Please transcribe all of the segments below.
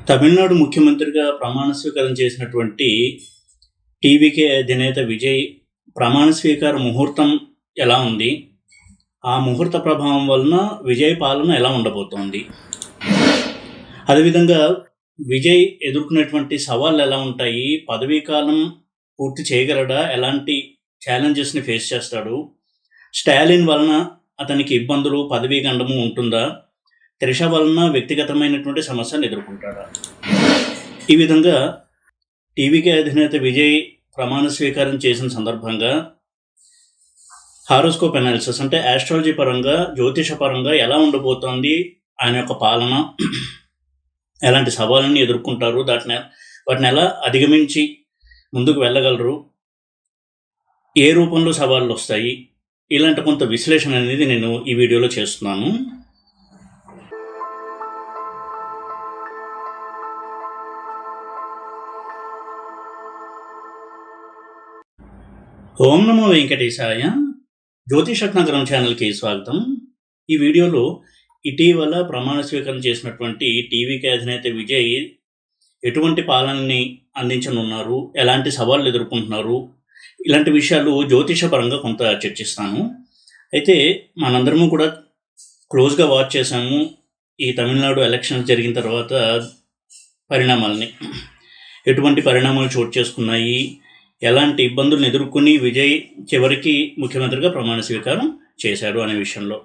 తమిళనాడు ముఖ్యమంత్రిగా ప్రమాణ స్వీకారం చేసినటువంటి టీవీకే అధినేత విజయ్ ప్రమాణ స్వీకార ముహూర్తం ఎలా ఉంది? ఆ ముహూర్త ప్రభావం వలన విజయ్ పాలన ఎలా ఉండబోతోంది? అదేవిధంగా విజయ్ ఎదుర్కొనేటువంటి సవాళ్ళు ఎలా ఉంటాయి? పదవీ కాలం పూర్తి చేయగలడా? ఎలాంటి ఛాలెంజెస్ని ఫేస్ చేస్తాడు? స్టాలిన్ వలన అతనికి ఇబ్బందులు, పదవీ గండము ఉంటుందా? త్రిష వలన వ్యక్తిగతమైనటువంటి సమస్యలను ఎదుర్కొంటాడా? ఈ విధంగా టీవీకే అధినేత విజయ్ ప్రమాణ స్వీకారం చేసిన సందర్భంగా హారోస్కోప్ అనాలిసిస్ అంటే ఆస్ట్రాలజీ పరంగా, జ్యోతిష పరంగా ఎలా ఉండబోతోంది ఆయన యొక్క పాలన, ఎలాంటి సవాళ్ళని ఎదుర్కొంటారు, వాటిని ఎలా అధిగమించి ముందుకు వెళ్ళగలరు, ఏ రూపంలో సవాళ్ళు వస్తాయి, ఇలాంటి కొంత విశ్లేషణ అనేది నేను ఈ వీడియోలో చేస్తున్నాను. ఓం నమో వెంకటేశాయ. జ్యోతిషనగరం ఛానల్కి స్వాగతం. ఈ వీడియోలో ఇటీవల ప్రమాణ స్వీకారం చేసినటువంటి టీవీకే అధినేత విజయ్ ఎటువంటి పాలనని అందించనున్నారు, ఎలాంటి సవాళ్ళు ఎదుర్కొంటున్నారు, ఇలాంటి విషయాలు జ్యోతిష పరంగా కొంత చర్చిస్తాను. అయితే మనందరము కూడా క్లోజ్గా వాచ్ చేసాము ఈ తమిళనాడు ఎలక్షన్స్ జరిగిన తర్వాత పరిణామాలని, ఎటువంటి పరిణామాలు చోటు చేసుకున్నాయి, ఎలాంటి ఇబ్బందులను ఎదుర్కొని విజయ్ చివరికి ముఖ్యమంత్రిగా ప్రమాణ స్వీకారం చేశాడు అనే విషయంలో.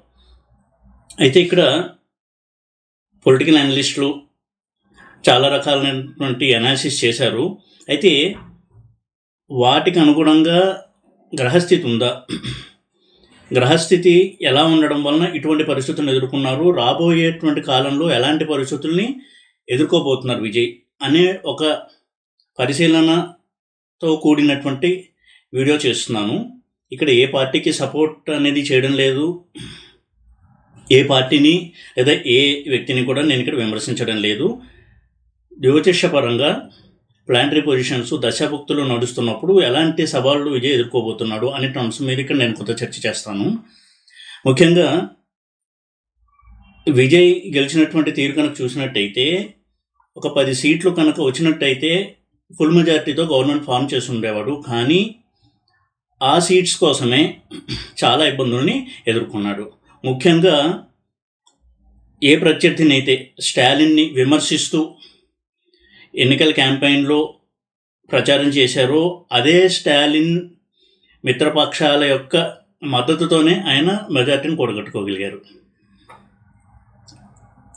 అయితే ఇక్కడ పొలిటికల్ అనలిస్టులు చాలా రకాలైనటువంటి అనాలిసిస్ చేశారు. అయితే వాటికి అనుగుణంగా గ్రహస్థితి ఉందా, గ్రహస్థితి ఎలా ఉండడం వలన ఇటువంటి పరిస్థితులను ఎదుర్కొన్నారు, రాబోయేటువంటి కాలంలో ఎలాంటి పరిస్థితుల్ని ఎదుర్కోబోతున్నారు విజయ్ అనే ఒక పరిశీలనతో కూడినటువంటి వీడియో చేస్తున్నాను. ఇక్కడ ఏ పార్టీకి సపోర్ట్ అనేది చేయడం లేదు, ఏ పార్టీని లేదా ఏ వ్యక్తిని కూడా నేను ఇక్కడ విమర్శించడం లేదు. జ్యోతిషపరంగా ప్లానటరీ పొజిషన్స్, దశాభుక్తులు నడుస్తున్నప్పుడు ఎలాంటి సవాళ్ళు విజయ్ ఎదుర్కోబోతున్నాడు అనే అంశం మీద ఇక్కడ నేను కొంత చర్చ చేస్తాను. ముఖ్యంగా విజయ్ గెలిచినటువంటి తీరు కనుక చూసినట్టయితే, ఒక 10 సీట్లు కనుక వచ్చినట్టయితే ఫుల్ మెజారిటీతో గవర్నమెంట్ ఫామ్ చేసి ఉండేవాడు. కానీ ఆ సీట్స్ కోసమే చాలా ఇబ్బందుల్ని ఎదుర్కొన్నాడు. ముఖ్యంగా ఏ ప్రత్యర్థిని అయితే స్టాలిన్ని విమర్శిస్తూ ఎన్నికల క్యాంపెయిన్లో ప్రచారం చేశారో అదే స్టాలిన్ మిత్రపక్షాల యొక్క మద్దతుతోనే ఆయన మెజార్టీని కూడగట్టుకోగలిగారు.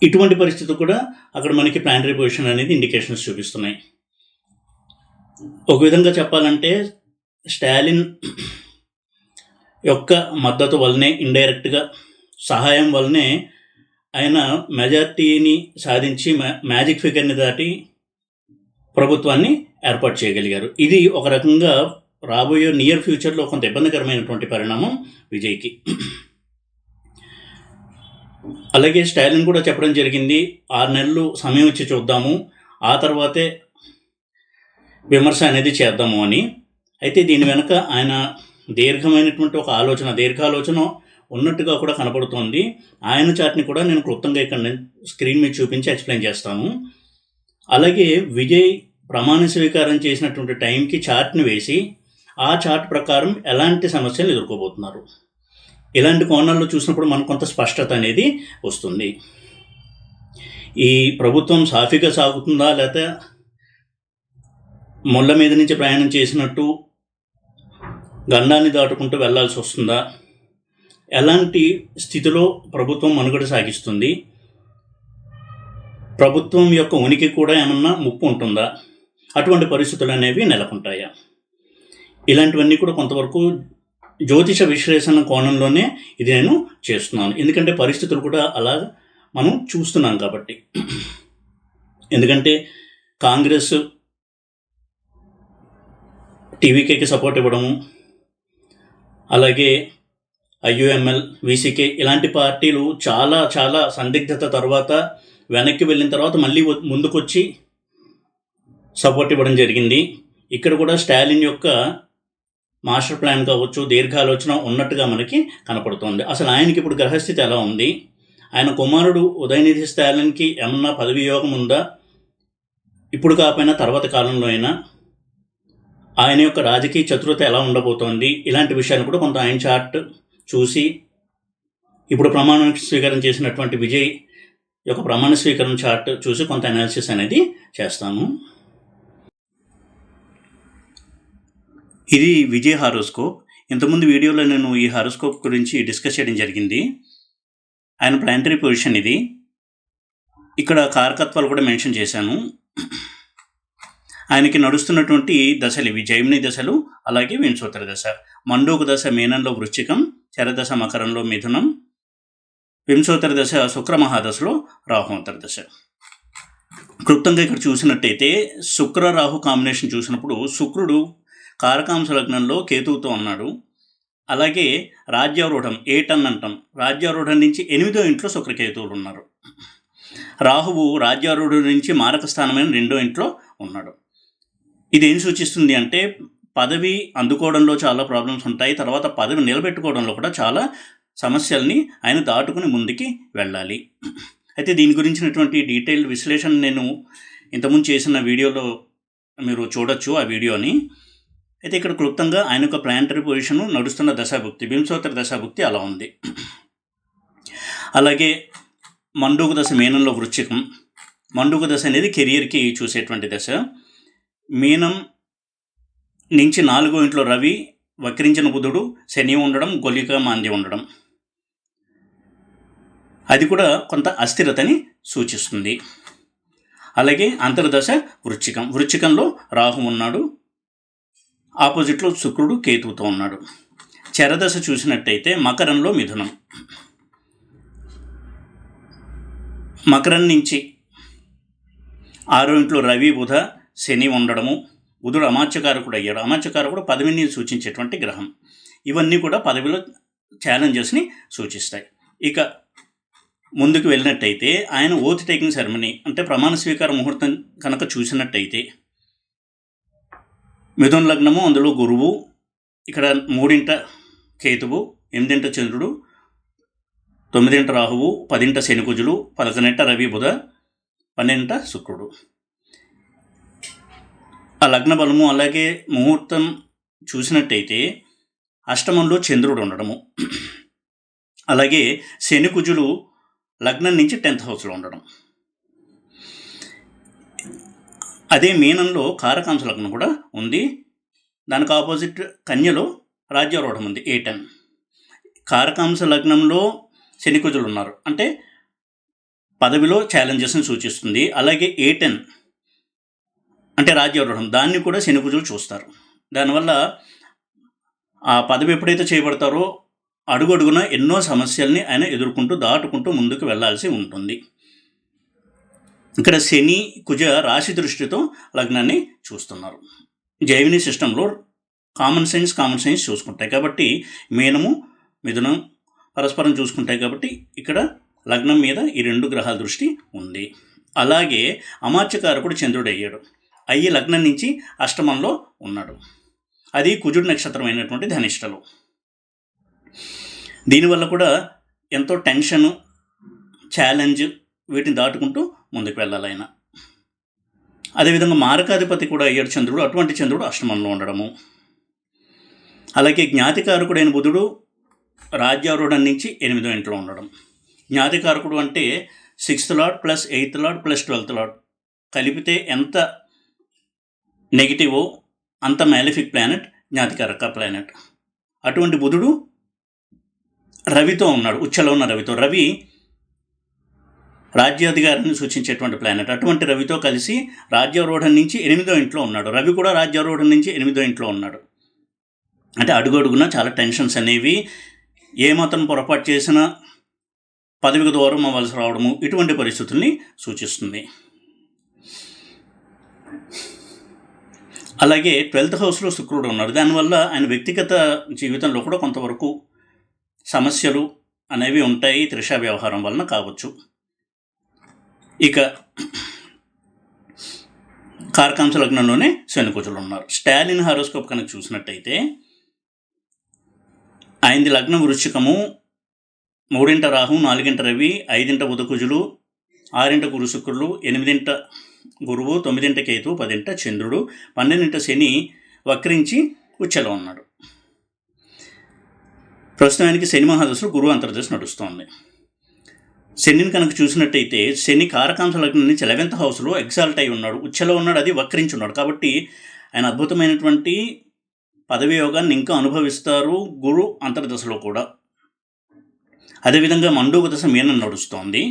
ఇటువంటి పరిస్థితి కూడా అక్కడ మనకి ప్లానటరీ పొజిషన్ అనేది ఇండికేషన్స్ చూపిస్తున్నాయి. ఒక విధంగా చెప్పాలంటే స్టాలిన్ యొక్క మద్దతు వల్లనే, ఇండైరెక్ట్గా సహాయం వల్లనే ఆయన మెజార్టీని సాధించి మ్యాజిక్ ఫిగర్ని దాటి ప్రభుత్వాన్ని ఏర్పాటు చేయగలిగారు. ఇది ఒక రకంగా రాబోయే నియర్ ఫ్యూచర్లో కొంత ఇబ్బందికరమైనటువంటి పరిణామం విజయ్కి. అలాగే స్టాలిన్ కూడా చెప్పడం జరిగింది, 6 నెలలు సమయం ఇచ్చి చూద్దాము, ఆ తర్వాతే విమర్శ అనేది చేద్దాము అని. అయితే దీని వెనుక ఆయన దీర్ఘమైనటువంటి ఒక దీర్ఘాలోచన ఉన్నట్టుగా కూడా కనపడుతోంది. ఆయన చాట్ని కూడా నేను క్లుప్తంగా ఇక్కడ స్క్రీన్ మీద చూపించి ఎక్స్ప్లెయిన్ చేస్తాను. అలాగే విజయ్ ప్రమాణ స్వీకారం చేసినటువంటి టైంకి చార్ట్ని వేసి ఆ చార్ట్ ప్రకారం ఎలాంటి సమస్యలు ఎదుర్కోబోతున్నారు, ఇలాంటి కోణాల్లో చూసినప్పుడు మనకు కొంత స్పష్టత అనేది వస్తుంది. ఈ ప్రభుత్వం సాఫీగా సాగుతుందా, లేకపోతే ముళ్ళ మీద నుంచి ప్రయాణం చేసినట్టు గండాన్ని దాటుకుంటూ వెళ్లాల్సి వస్తుందా, ఎలాంటి స్థితిలో ప్రభుత్వం మనుగడ సాగిస్తుంది, ప్రభుత్వం యొక్క ఉనికి కూడా ఏమన్నా ముప్పు ఉంటుందా, అటువంటి పరిస్థితులు అనేవి నెలకొంటాయా, ఇలాంటివన్నీ కూడా కొంతవరకు జ్యోతిష విశ్లేషణ కోణంలోనే ఇది నేను చేస్తున్నాను. ఎందుకంటే పరిస్థితులు కూడా అలా మనం చూస్తున్నాం కాబట్టి. ఎందుకంటే కాంగ్రెస్ టీవీకేకి సపోర్ట్ ఇవ్వడము, అలాగే ఐయుఎంఎల్, వీసీకే ఇలాంటి పార్టీలు చాలా చాలా సందిగ్ధత తర్వాత వెనక్కి వెళ్ళిన తర్వాత మళ్ళీ ముందుకొచ్చి సపోర్ట్ ఇవ్వడం జరిగింది. ఇక్కడ కూడా స్టాలిన్ యొక్క మాస్టర్ ప్లాన్ కావచ్చు, దీర్ఘాలోచన ఉన్నట్టుగా మనకి కనపడుతోంది. అసలు ఆయనకి ఇప్పుడు గ్రహస్థితి ఎలా ఉంది, ఆయన కుమారుడు ఉదయనిధి స్టాలిన్కి ఏమన్నా పదవి యోగం ఉందా, ఇప్పుడు కాకపోయినా తర్వాత కాలంలో అయినా ఆయన యొక్క రాజకీయ చతురత ఎలా ఉండబోతోంది, ఇలాంటి విషయాలు కూడా కొంత ఆయన చార్ట్ చూసి, ఇప్పుడు ప్రమాణ స్వీకారం చేసినటువంటి విజయ్ యొక్క ప్రమాణ స్వీకారం చార్ట్ చూసి కొంత అనాలిసిస్ అనేది చేస్తాను. ఇది విజయ్ హారోస్కోప్. ఇంతకుముందు వీడియోలో నేను ఈ హారోస్కోప్ గురించి డిస్కస్ చేయడం జరిగింది. ఆయన ప్లానటరీ పొజిషన్ ఇది. ఇక్కడ కారకత్వాలు కూడా మెన్షన్ చేశాను. ఆయనకి నడుస్తున్నటువంటి దశలు ఇవి: జైమిని దశలు, అలాగే వింశోత్తర దశ. మండూక దశ మీనంలో వృశ్చికం, చరదశ మకరంలో మిథునం, వింశోత్తర దశ శుక్ర మహాదశలో రాహు అంతర్దశ. క్లుప్తంగా ఇక్కడ చూసినట్టయితే శుక్ర రాహు కాంబినేషన్ చూసినప్పుడు శుక్రుడు కారకాంశ లగ్నంలో కేతువుతో ఉన్నాడు. అలాగే రాజ్యారూఢం 8 అంటాం. రాజ్యారూఢం నుంచి 8వ ఇంట్లో శుక్రకేతువులు ఉన్నారు. రాహువు రాజ్యారూఢం నుంచి మారక స్థానమైన 2వ ఇంట్లో ఉన్నాడు. ఇది ఏం సూచిస్తుంది అంటే పదవి అందుకోవడంలో చాలా ప్రాబ్లమ్స్ ఉంటాయి. తర్వాత పదవి నిలబెట్టుకోవడంలో కూడా చాలా సమస్యల్ని ఆయన దాటుకుని ముందుకి వెళ్ళాలి. అయితే దీని గురించినటువంటి డీటెయిల్డ్ విశ్లేషణ నేను ఇంతకుముందు చేసిన వీడియోలో మీరు చూడొచ్చు ఆ వీడియోని. అయితే ఇక్కడ క్లుప్తంగా ఆయన యొక్క ప్లానటరీ పొజిషను, నడుస్తున్న దశాభుక్తి, వింశోత్తర దశాభుక్తి అలా ఉంది. అలాగే మండూక దశ మీనంలో వృశ్చికం. మండూక దశ అనేది కెరియర్కి చూసేటువంటి దశ. మీనం నుంచి 4వ ఇంట్లో రవి, వక్రించిన బుధుడు, శని ఉండడం, గొలిక మాంద్యం ఉండడం, అది కూడా కొంత అస్థిరతని సూచిస్తుంది. అలాగే అంతర్దశ వృశ్చికం. వృశ్చికంలో రాహు ఉన్నాడు, ఆపోజిట్లో శుక్రుడు కేతువుతో ఉన్నాడు. చరదశ చూసినట్టయితే మకరంలో మిథునం. మకరం నుంచి 6వ ఇంట్లో రవి, బుధ, శని ఉండడము. బుధుడు అమాత్యకారకుడు అయ్యాడు. అమాత్యకారకుడు పదవిని సూచించేటువంటి గ్రహం. ఇవన్నీ కూడా పదవిలో ఛాలెంజెస్ని సూచిస్తాయి. ఇక ముందుకు వెళ్ళినట్టయితే ఆయన ఓత్ టేకింగ్ సెరమనీ అంటే ప్రమాణ స్వీకార ముహూర్తం కనుక చూసినట్టయితే మిథున లగ్నము, అందులో గురువు, ఇక్కడ 3వ కేతువు, 8వ చంద్రుడు, 9వ రాహువు, 10వ శని కుజులు, 11వ రవి బుధ, 12వ శుక్రుడు. ఆ లగ్న బలము అలాగే ముహూర్తం చూసినట్టయితే అష్టమంలో చంద్రుడు ఉండడము, అలాగే శని కుజులు లగ్నం నుంచి 10th హౌస్లో ఉండడం. అదే మీనంలో కారకాంశ లగ్నం కూడా ఉంది. దానికి ఆపోజిట్ కన్యలో రాజ్యారూఢం ఉంది, A10. కారకాంశ లగ్నంలో శని కుజులు ఉన్నారు అంటే పదవిలో ఛాలెంజెస్ని సూచిస్తుంది. అలాగే A10 అంటే రాజ్యారూఢం, దాన్ని కూడా శని కుజులు చూస్తారు. దానివల్ల ఆ పదవి ఎప్పుడైతే చేయబడతారో అడుగడుగున ఎన్నో సమస్యల్ని ఆయన ఎదుర్కొంటూ దాటుకుంటూ ముందుకు వెళ్లాల్సి ఉంటుంది. ఇక్కడ శని కుజ రాశి దృష్టితో లగ్నాన్ని చూస్తున్నారు. జైమిని సిస్టంలో కామన్ సైన్స్ చూసుకుంటాయి కాబట్టి మీనము మిథునం పరస్పరం చూసుకుంటాయి కాబట్టి ఇక్కడ లగ్నం మీద ఈ 2 గ్రహాల దృష్టి ఉంది. అలాగే అమాత్యకారకుడు చంద్రుడు అయ్యి లగ్నం నుంచి అష్టమంలో ఉన్నాడు. అది కుజుడు నక్షత్రం అయినటువంటి ధనిష్టలో. దీనివల్ల కూడా ఎంతో టెన్షను, ఛాలెంజ్, వీటిని దాటుకుంటూ ముందుకు వెళ్ళాలి ఆయన. అదేవిధంగా మారకాధిపతి కూడా అయ్యాడు చంద్రుడు. అటువంటి చంద్రుడు అష్టమంలో ఉండడము. అలాగే జ్ఞాతికారకుడైన బుధుడు రాజ్యారూఢం నుంచి 8వ ఇంట్లో ఉండడం. జ్ఞాతికారకుడు అంటే 6th lord plus 8th lord plus 12th lord కలిపితే ఎంత నెగిటివో అంత మ్యాలిఫిక్ ప్లానెట్ జ్ఞాతికారక ప్లానెట్. అటువంటి బుధుడు రవితో ఉన్నాడు, ఉచ్చలో ఉన్న రవితో. రవి రాజ్యాధికారాన్ని సూచించేటువంటి ప్లానెట్. అటువంటి రవితో కలిసి రాజ్యారూఢం నుంచి 8వ ఇంట్లో ఉన్నాడు. రవి కూడా రాజ్యారూఢం నుంచి 8వ ఇంట్లో ఉన్నాడు. అంటే అడుగడుగున చాలా టెన్షన్స్ అనేవి, ఏమాత్రం పొరపాటు చేసినా పదవికి దూరం అవ్వాల్సి రావడము, ఇటువంటి పరిస్థితుల్ని సూచిస్తుంది. అలాగే 12th హౌస్లో శుక్రుడు ఉన్నాడు. దానివల్ల ఆయన వ్యక్తిగత జీవితంలో కూడా కొంతవరకు సమస్యలు అనేవి ఉంటాయి, త్రిష వ్యవహారం వలన కావచ్చు. ఇక కారకాంశ లగ్నంలోనే శని కుజులు ఉన్నారు. స్టాలిన్ హారోస్కోప్ కనుక చూసినట్టయితే ఆయనది లగ్నం వృశ్చికము, 3వ రాహు, 4వ రవి, 5వ బుధ కుజులు, 6వ గురు శుక్రులు, 8వ గురువు, 9 కేతు, 10 చంద్రుడు, 12 శని వక్రించి ఉచ్చలో ఉన్నాడు. ప్రస్తుతానికి శని మహాదశలో గురువు అంతర్దశ నడుస్తోంది. శనిని కనుక చూసినట్టయితే శని కారకాంశ లగ్నం నుంచి 11th హౌస్లో ఎగ్జాల్ట్ అయి ఉన్నాడు, ఉచ్చలో ఉన్నాడు, అది వక్రించి ఉన్నాడు. కాబట్టి ఆయన అద్భుతమైనటువంటి పదవి యోగాన్ని ఇంకా అనుభవిస్తారు గురు అంతర్దశలో కూడా. అదేవిధంగా మండూక దశ మీనం నడుస్తోంది.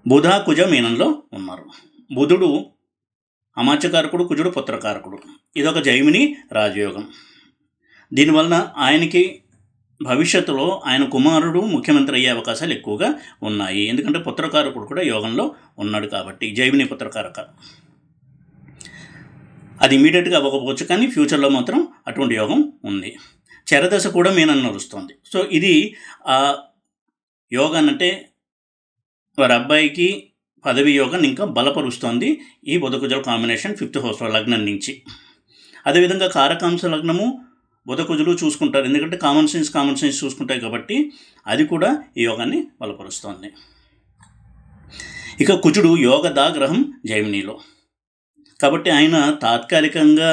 బుధ కుజ మీనంలో ఉన్నారు. బుధుడు అమాత్యకారకుడు, కుజుడు పుత్రకారకుడు. ఇదొక జైమిని రాజయోగం. దీనివలన ఆయనకి భవిష్యత్తులో ఆయన కుమారుడు ముఖ్యమంత్రి అయ్యే అవకాశాలు ఎక్కువగా ఉన్నాయి. ఎందుకంటే పుత్రకారకుడు కూడా యోగంలో ఉన్నాడు కాబట్టి, జైమిని పుత్రకారక. అది ఇమీడియట్గా అవ్వకపోవచ్చు, కానీ ఫ్యూచర్లో మాత్రం అటువంటి యోగం ఉంది. చరదశ కూడా మీనం నడుస్తుంది. సో ఇది ఆ యోగాన్ని, అంటే వారి అబ్బాయికి పదవి యోగాన్ని ఇంకా బలపరుస్తోంది ఈ బుధకుజుల కాంబినేషన్ 5th హౌస్లో లగ్నం నుంచి. అదేవిధంగా కారకాంశ లగ్నము బుధకుజులు చూసుకుంటారు, ఎందుకంటే కామన్ సెన్స్ చూసుకుంటాయి కాబట్టి అది కూడా ఈ యోగాన్ని బలపరుస్తోంది. ఇక కుజుడు యోగదా గ్రహం జైమినిలో, కాబట్టి ఆయన తాత్కాలికంగా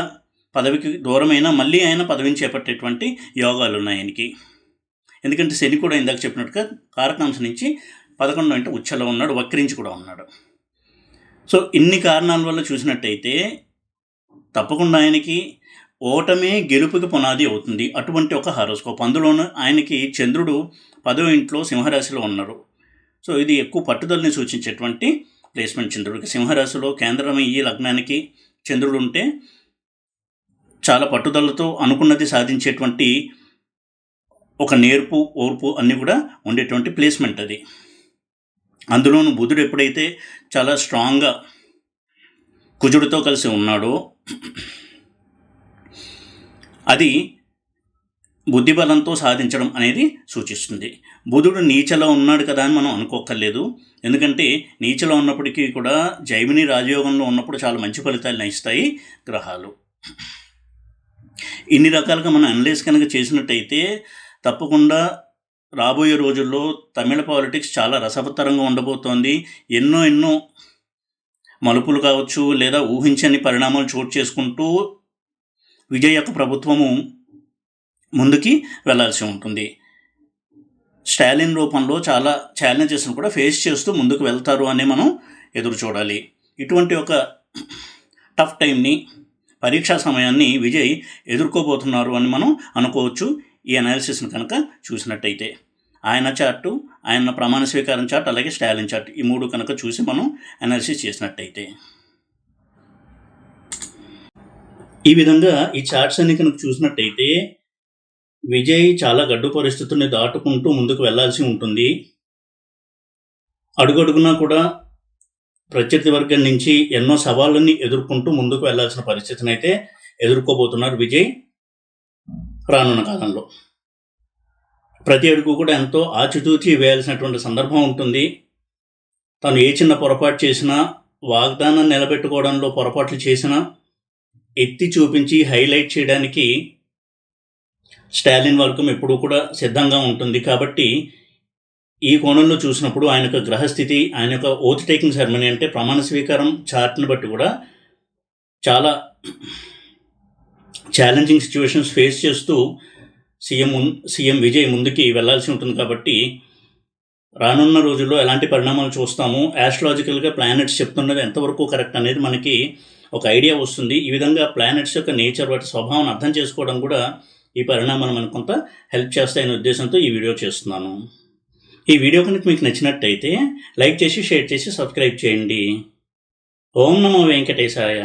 పదవికి దూరమైన మళ్ళీ ఆయన పదవిని చేపట్టేటువంటి యోగాలు ఉన్నాయి ఆయనకి. ఎందుకంటే శని కూడా ఇందాక చెప్పినట్టుగా కారకాంశ నుంచి 11 అంటే ఉచ్చలో ఉన్నాడు, వక్రించి కూడా ఉన్నాడు. సో ఇన్ని కారణాల వల్ల చూసినట్టయితే తప్పకుండా ఆయనకి ఓటమే గెలుపుకి పునాది అవుతుంది. అటువంటి ఒక హారోస్కోప్. అందులోనూ ఆయనకి చంద్రుడు 10వ ఇంట్లో సింహరాశిలో ఉన్నారు. సో ఇది ఎక్కువ పట్టుదలని సూచించేటువంటి ప్లేస్మెంట్. చంద్రుడికి సింహరాశిలో కేంద్రమయ్యి లగ్నానికి చంద్రుడు ఉంటే చాలా పట్టుదలతో అనుకున్నది సాధించేటువంటి ఒక నేర్పు, ఓర్పు అన్నీ కూడా ఉండేటువంటి ప్లేస్మెంట్ అది. అందులోనూ బుధుడు ఎప్పుడైతే చాలా స్ట్రాంగ్గా కుజుడితో కలిసి ఉన్నాడో అది బుద్ధిబలంతో సాధించడం అనేది సూచిస్తుంది. బుధుడు నీచలో ఉన్నాడు కదా అని మనం అనుకోక్కర్లేదు. ఎందుకంటే నీచలో ఉన్నప్పటికీ కూడా జైమిని రాజయోగంలో ఉన్నప్పుడు చాలా మంచి ఫలితాలను ఇస్తాయి గ్రహాలు. ఇన్ని రకాలుగా మనం అనలైజ్ కనుక చేసినట్టయితే తప్పకుండా రాబోయే రోజుల్లో తమిళ పాలిటిక్స్ చాలా రసవత్తరంగా ఉండబోతోంది. ఎన్నో మలుపులు కావచ్చు, లేదా ఊహించని పరిణామాలు చోటు చేసుకుంటూ విజయ్ యొక్క ప్రభుత్వము ముందుకి వెళ్లాల్సి ఉంటుంది. స్టాలిన్ రూపంలో చాలా ఛాలెంజెస్ను కూడా ఫేస్ చేస్తూ ముందుకు వెళ్తారు అని మనం ఎదురు చూడాలి. ఇటువంటి ఒక టఫ్ టైంని, పరీక్షా సమయాన్ని విజయ్ ఎదుర్కోబోతున్నారు అని మనం అనుకోవచ్చు ఈ అనాలిసిస్ను కనుక చూసినట్టయితే. ఆయన చార్టు, ఆయన ప్రమాణ స్వీకారం చార్ట్, అలాగే స్టాలిన్ చార్ట్, ఈ 3 కనుక చూసి మనం అనాలిసిస్ చేసినట్టయితే ఈ విధంగా ఈ చార్ట్స్ అన్ని కనుక చూసినట్టయితే విజయ్ చాలా గడ్డు పరిస్థితుల్ని దాటుకుంటూ ముందుకు వెళ్లాల్సి ఉంటుంది. అడుగడుగునా కూడా ప్రత్యర్థి వర్గం నుంచి ఎన్నో సవాళ్ళని ఎదుర్కొంటూ ముందుకు వెళ్లాల్సిన పరిస్థితిని అయితే ఎదుర్కోబోతున్నారు విజయ్ రానున్న కాలంలో. ప్రతి అడుగు కూడా ఎంతో ఆచితూచి వేయాల్సినటువంటి సందర్భం ఉంటుంది. తను ఏ చిన్న పొరపాటు చేసినా, వాగ్దానం నిలబెట్టుకోవడంలో పొరపాట్లు చేసినా ఎత్తి చూపించి హైలైట్ చేయడానికి స్టాలిన్ వర్గం ఎప్పుడూ కూడా సిద్ధంగా ఉంటుంది. కాబట్టి ఈ కోణంలో చూసినప్పుడు ఆయన యొక్క గ్రహస్థితి, ఆయన యొక్క ఓత్ టేకింగ్ సెరమనీ అంటే ప్రమాణ స్వీకారం చార్ట్ని బట్టి కూడా చాలా ఛాలెంజింగ్ సిచ్యువేషన్స్ ఫేస్ చేస్తూ సీఎం విజయ్ ముందుకి వెళ్లాల్సి ఉంటుంది. కాబట్టి రానున్న రోజుల్లో ఎలాంటి పరిణామాలు చూస్తాము, యాస్ట్రాలజికల్గా ప్లానెట్స్ చెప్తున్నది ఎంతవరకు కరెక్ట్ అనేది మనకి ఒక ఐడియా వస్తుంది. ఈ విధంగా ప్లానెట్స్ యొక్క నేచర్, వాటి స్వభావం అర్థం చేసుకోవడం కూడా ఈ పరిణామాలు మనకు కొంత హెల్ప్ చేస్తాయనే ఉద్దేశంతో ఈ వీడియో చేస్తున్నాను. ఈ వీడియో కనుక మీకు నచ్చినట్టయితే లైక్ చేసి, షేర్ చేసి, సబ్స్క్రైబ్ చేయండి. ఓం నమో వెంకటేశాయ.